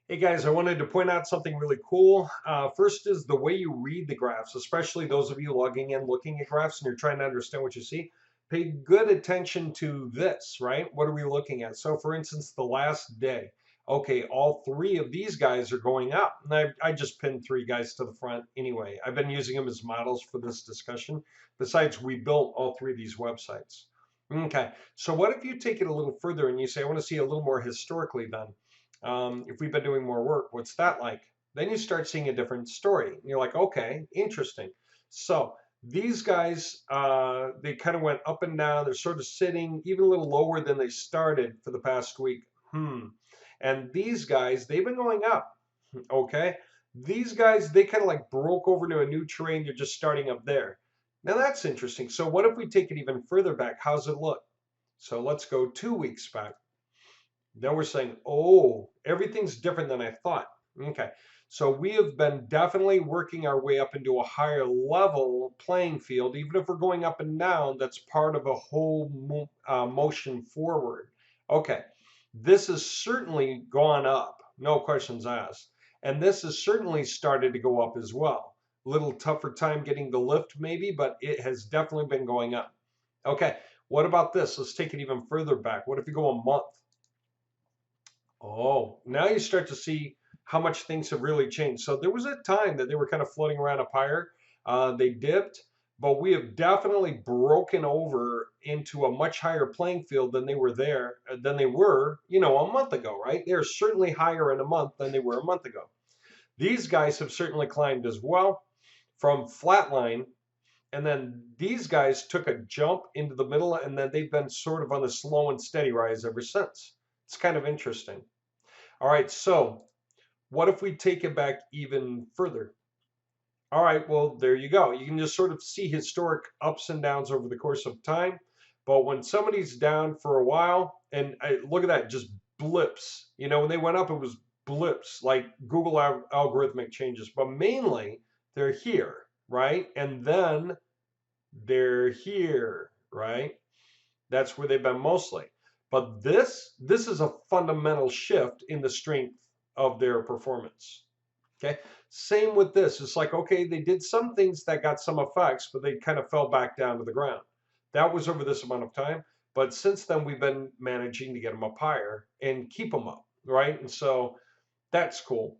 Hey guys, I wanted to point out something really cool. First is the way you read the graphs, especially those of you logging in, looking at graphs, and you're trying to understand what you see. Pay good attention to this, right? What are we looking at? So, for instance, the last day. Okay, all three of these guys are going up. And I just pinned three guys to the front anyway. I've been using them as models for this discussion. Besides, we built all three of these websites. Okay, so what if you take it a little further and you say, I want to see a little more historically then? If we've been doing more work, what's that like? Then you start seeing a different story. And you're like, okay, interesting. So these guys, they kind of went up and down. They're sort of sitting even a little lower than they started for the past week. And these guys, they've been going up. Okay. These guys, they kind of like broke over to a new terrain. They're just starting up there. Now that's interesting. So what if we take it even further back? How's it look? So let's go 2 weeks back. Then we're saying, oh, everything's different than I thought. Okay. So we have been definitely working our way up into a higher level playing field. Even if we're going up and down, that's part of a whole motion forward. Okay. This has certainly gone up, no questions asked. And this has certainly started to go up as well. A little tougher time getting the lift, maybe, but it has definitely been going up. Okay. What about this? Let's take it even further back. What if you go a month? Oh, now you start to see how much things have really changed. So there was a time that they were kind of floating around up higher. They dipped, but we have definitely broken over into a much higher playing field than than they were, a month ago, right? They're certainly higher in a month than they were a month ago. These guys have certainly climbed as well from flatline. And then these guys took a jump into the middle, and then they've been sort of on a slow and steady rise ever since. It's kind of interesting. All right, so what if we take it back even further? All right, well, there you go. You can just sort of see historic ups and downs over the course of time. But when somebody's down for a while, and look at that, just blips. When they went up, it was blips, like Google algorithmic changes. But mainly, they're here, right? And then they're here, right? That's where they've been mostly. But this is a fundamental shift in the strength of their performance. Okay. Same with this. It's like, okay, they did some things that got some effects, but they kind of fell back down to the ground. That was over this amount of time. But since then, we've been managing to get them up higher and keep them up, right? And so that's cool.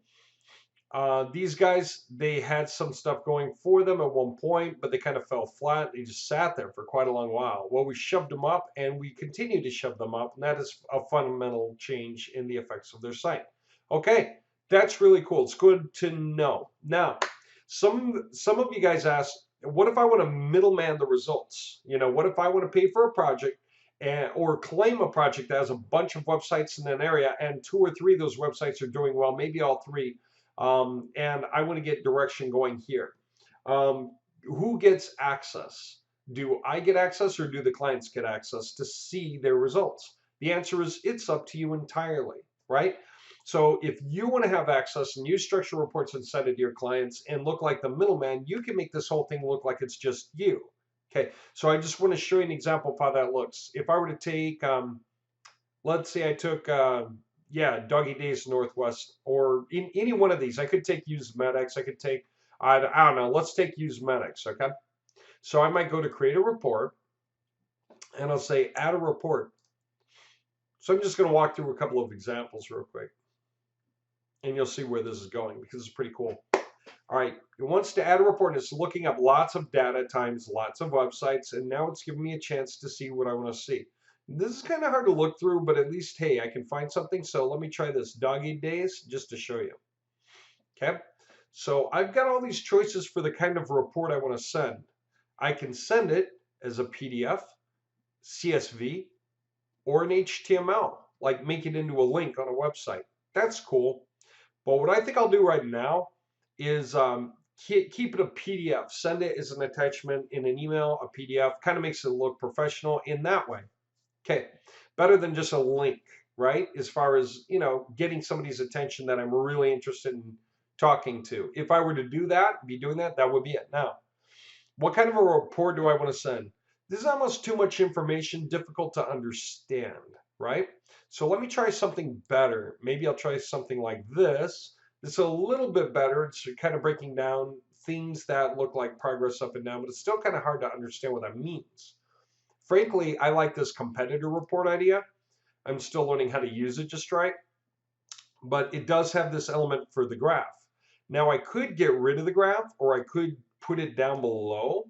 These guys, they had some stuff going for them at one point, but they kind of fell flat. They just sat there for quite a long while. Well, we shoved them up and we continue to shove them up, and that is a fundamental change in the effects of their site. Okay, that's really cool. It's good to know. Now, some of you guys asked, what if I want to middleman the results? What if I want to pay for a project or claim a project that has a bunch of websites in an area and two or three of those websites are doing well, maybe all three, and I want to get direction going here. Who gets access? Do I get access or do the clients get access to see their results? The answer is it's up to you entirely, right? So if you want to have access and you structure reports and send it to your clients and look like the middleman, you can make this whole thing look like it's just you. Okay, so I just want to show you an example of how that looks. If I were to take, let's say I took yeah, Doggy Days Northwest, or in any one of these. I could take used medics. I could take, I don't know, let's take used medics, okay? So I might go to create a report, and I'll say add a report. So I'm just going to walk through a couple of examples real quick, and you'll see where this is going because it's pretty cool. All right, it wants to add a report. It's looking up lots of data times lots of websites, and now it's giving me a chance to see what I want to see. This is kind of hard to look through, but at least, hey, I can find something. So let me try this Doggy Days just to show you. Okay, so I've got all these choices for the kind of report I want to send. I can send it as a PDF, CSV, or an HTML, like make it into a link on a website. That's cool. But what I think I'll do right now is keep it a PDF. Send it as an attachment in an email, a PDF. Kind of makes it look professional in that way. Okay, better than just a link, right? As far as, getting somebody's attention that I'm really interested in talking to. If I were to do that, be doing that, that would be it. Now, what kind of a report do I want to send? This is almost too much information, difficult to understand. right? So let me try something better. Maybe I'll try something like this. It's a little bit better. It's kind of breaking down things that look like progress up and down, but it's still kind of hard to understand what that means. Frankly, I like this competitor report idea. I'm still learning how to use it just right, but it does have this element for the graph. Now I could get rid of the graph or I could put it down below,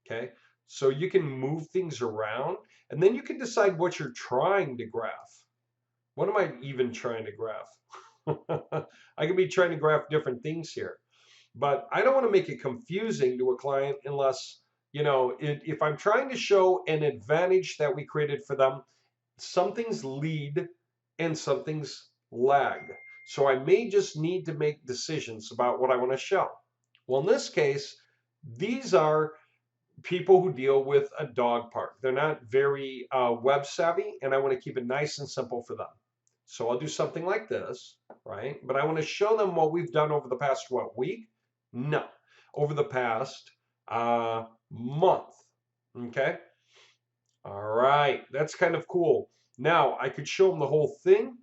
okay? So you can move things around and then you can decide what you're trying to graph. What am I even trying to graph? I could be trying to graph different things here, but I don't want to make it confusing to a client unless, if I'm trying to show an advantage that we created for them, some things lead and some things lag. So I may just need to make decisions about what I want to show. Well, in this case, these are people who deal with a dog park. They're not very web savvy, and I want to keep it nice and simple for them. So I'll do something like this, right? But I want to show them what we've done over the past, what, week? No, over the past month, okay? All right, that's kind of cool. Now, I could show them the whole thing,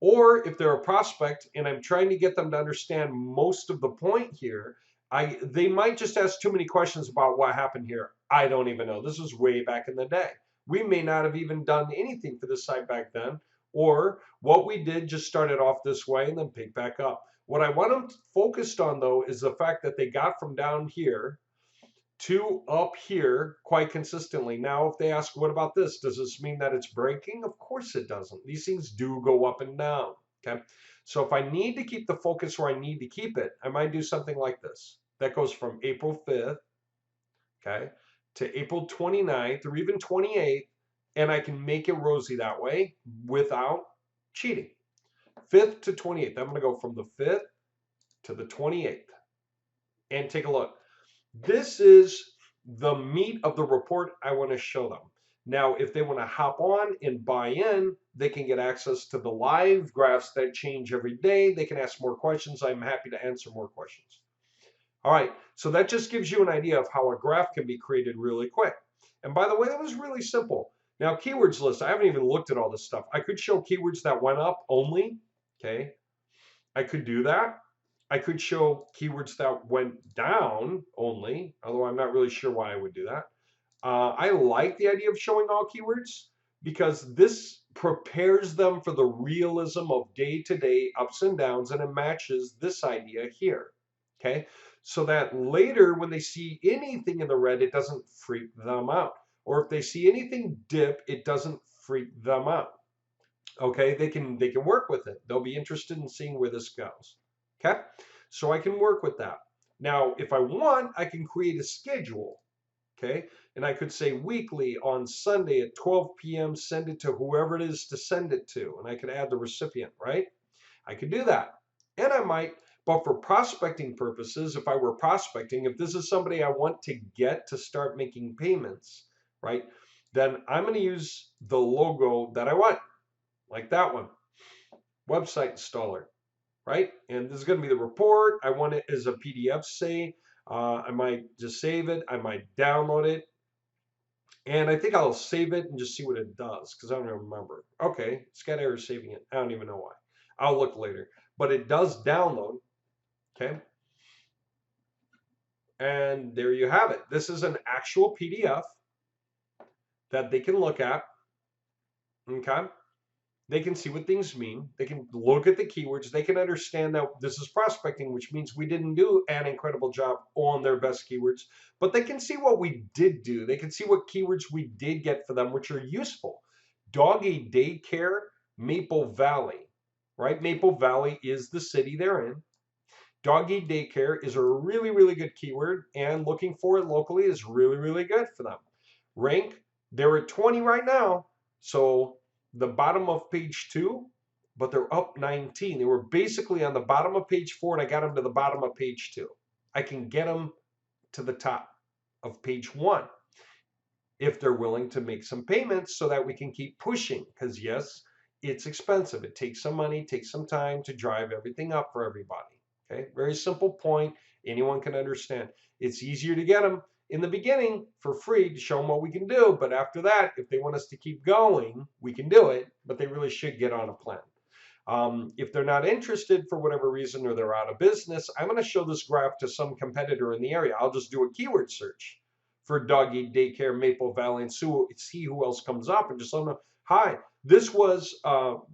or if they're a prospect and I'm trying to get them to understand most of the point here, they might just ask too many questions about what happened here. I don't even know. This was way back in the day. We may not have even done anything for this site back then, or what we did just started off this way and then picked back up. What I want them focused on, though, is the fact that they got from down here to up here quite consistently. Now, if they ask, what about this? Does this mean that it's breaking? Of course it doesn't. These things do go up and down, okay? So if I need to keep the focus where I need to keep it, I might do something like this. That goes from April 5th, okay, to April 29th or even 28th, and I can make it rosy that way without cheating. 5th to 28th. I'm going to go from the 5th to the 28th. And take a look. This is the meat of the report I want to show them. Now, if they want to hop on and buy in, they can get access to the live graphs that change every day. They can ask more questions. I'm happy to answer more questions. All right, so that just gives you an idea of how a graph can be created really quick. And by the way, that was really simple. Now, keywords list, I haven't even looked at all this stuff. I could show keywords that went up only, okay? I could do that. I could show keywords that went down only, although I'm not really sure why I would do that. I like the idea of showing all keywords because this prepares them for the realism of day-to-day ups and downs, and it matches this idea here, okay? So that later when they see anything in the red, it doesn't freak them out. Or if they see anything dip, it doesn't freak them out. Okay, they can work with it. They'll be interested in seeing where this goes. Okay, so I can work with that. Now, if I want, I can create a schedule. Okay, and I could say weekly on Sunday at 12 p.m. send it to whoever it is to send it to, and I could add the recipient, right? I could do that, and I might. But for prospecting purposes, if I were prospecting, if this is somebody I want to get to start making payments, right, then I'm going to use the logo that I want, like that one, website installer, right? And this is going to be the report. I want it as a PDF, say. I might just save it. I might download it. And I think I'll save it and just see what it does because I don't remember. Okay, it's got error saving it. I don't even know why. I'll look later. But it does download, okay? And there you have it. This is an actual PDF that they can look at, okay? They can see what things mean. They can look at the keywords. They can understand that this is prospecting, which means we didn't do an incredible job on their best keywords, but they can see what we did do. They can see what keywords we did get for them, which are useful. Doggy daycare, Maple Valley, right? Maple Valley is the city they're in. Doggy daycare is a really, really good keyword, and looking for it locally is really, really good for them. Rank, they're at 20 right now, so the bottom of page 2, but they're up 19. They were basically on the bottom of page 4, and I got them to the bottom of page 2. I can get them to the top of page 1 if they're willing to make some payments so that we can keep pushing, because yes, it's expensive. It takes some money, takes some time to drive everything up for everybody. Okay, very simple point. Anyone can understand. It's easier to get them. in the beginning for free to show them what we can do. But after that, if they want us to keep going, we can do it, but they really should get on a plan. If they're not interested for whatever reason or they're out of business, I'm going to show this graph to some competitor in the area. I'll just do a keyword search for doggy daycare, Maple Valley, and see who else comes up and just let them know, hi, this was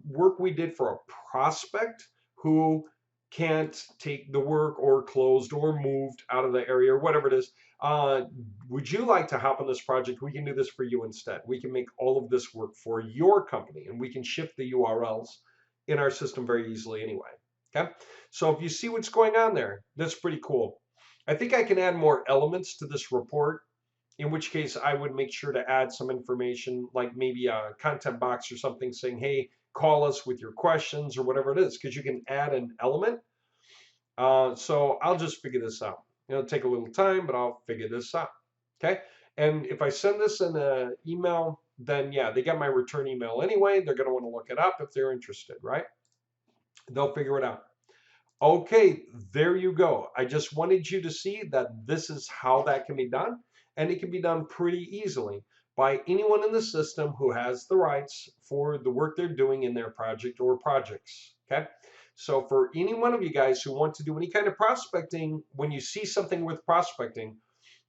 work we did for a prospect who can't take the work or closed or moved out of the area or whatever it is. Would you like to hop on this project? We can do this for you instead. We can make all of this work for your company, and we can shift the URLs in our system very easily anyway. Okay, so if you see what's going on there, that's pretty cool. I think I can add more elements to this report, in which case I would make sure to add some information, like maybe a content box or something saying, hey, call us with your questions or whatever it is, because you can add an element. So I'll just figure this out. It'll take a little time, but I'll figure this out. Okay, and if I send this in an email, then yeah, they get my return email anyway. They're going to want to look it up if they're interested, right? They'll figure it out. Okay, there you go. I just wanted you to see that this is how that can be done, and it can be done pretty easily by anyone in the system who has the rights for the work they're doing in their project or projects. Okay, so for any one of you guys who want to do any kind of prospecting, when you see something worth prospecting,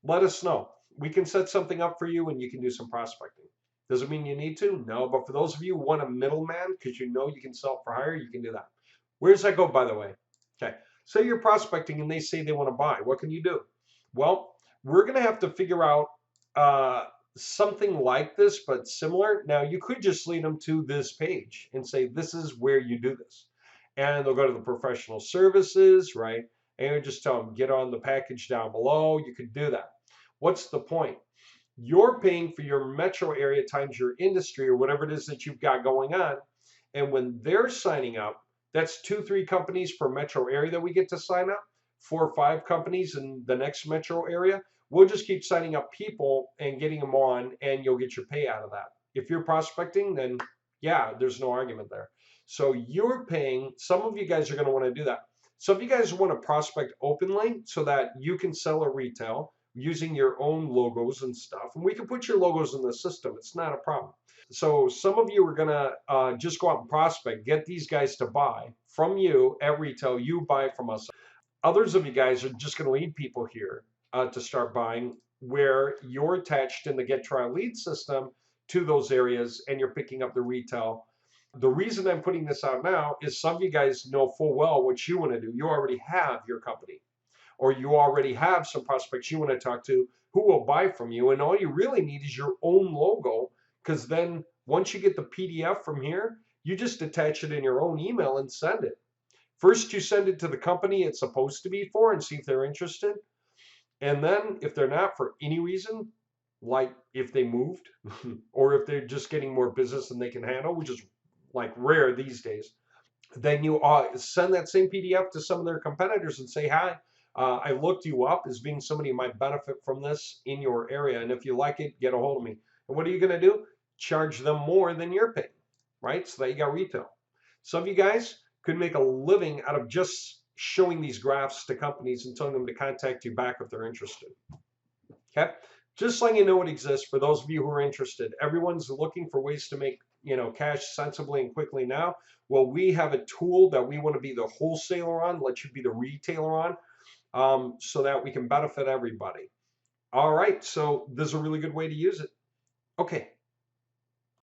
let us know. We can set something up for you and you can do some prospecting. Doesn't mean you need to, no, but for those of you who want a middleman because you know you can sell for hire, you can do that. Where does that go, by the way? Okay, so you're prospecting and they say they want to buy. What can you do? Well, we're going to have to figure out something like this, but similar. Now, you could just lead them to this page and say, this is where you do this. And they'll go to the professional services, right? And you just tell them, get on the package down below. You could do that. What's the point? You're paying for your metro area times your industry or whatever it is that you've got going on. And when they're signing up, that's 2-3 companies per metro area that we get to sign up, 4 or 5 companies in the next metro area. We'll just keep signing up people and getting them on, and you'll get your pay out of that. If you're prospecting, then yeah, there's no argument there. So you're paying, some of you guys are going to want to do that. Some of you guys want to prospect openly so that you can sell at retail using your own logos and stuff. And we can put your logos in the system. It's not a problem. So some of you are going to just go out and prospect, get these guys to buy from you at retail. You buy from us. Others of you guys are just going to lead people here to start buying, where you're attached in the get trial lead system to those areas and you're picking up the retail. The reason I'm putting this out now is some of you guys know full well what you want to do. You already have your company, or you already have some prospects you want to talk to who will buy from you. And all you really need is your own logo, because then once you get the PDF from here, you just attach it in your own email and send it. First, you send it to the company it's supposed to be for and see if they're interested. And then if they're not for any reason, like if they moved or if they're just getting more business than they can handle, which is like rare these days, then you send that same PDF to some of their competitors and say, hi, I looked you up as being somebody who might benefit from this in your area. And if you like it, get a hold of me. And what are you going to do? Charge them more than you're paying, right? So that you got retail. Some of you guys could make a living out of just showing these graphs to companies and telling them to contact you back if they're interested. Okay, just letting you know it exists for those of you who are interested. Everyone's looking for ways to make cash sensibly and quickly now. Well, we have a tool that we want to be the wholesaler on, let you be the retailer on, so that we can benefit everybody. All right, so this is a really good way to use it. Okay,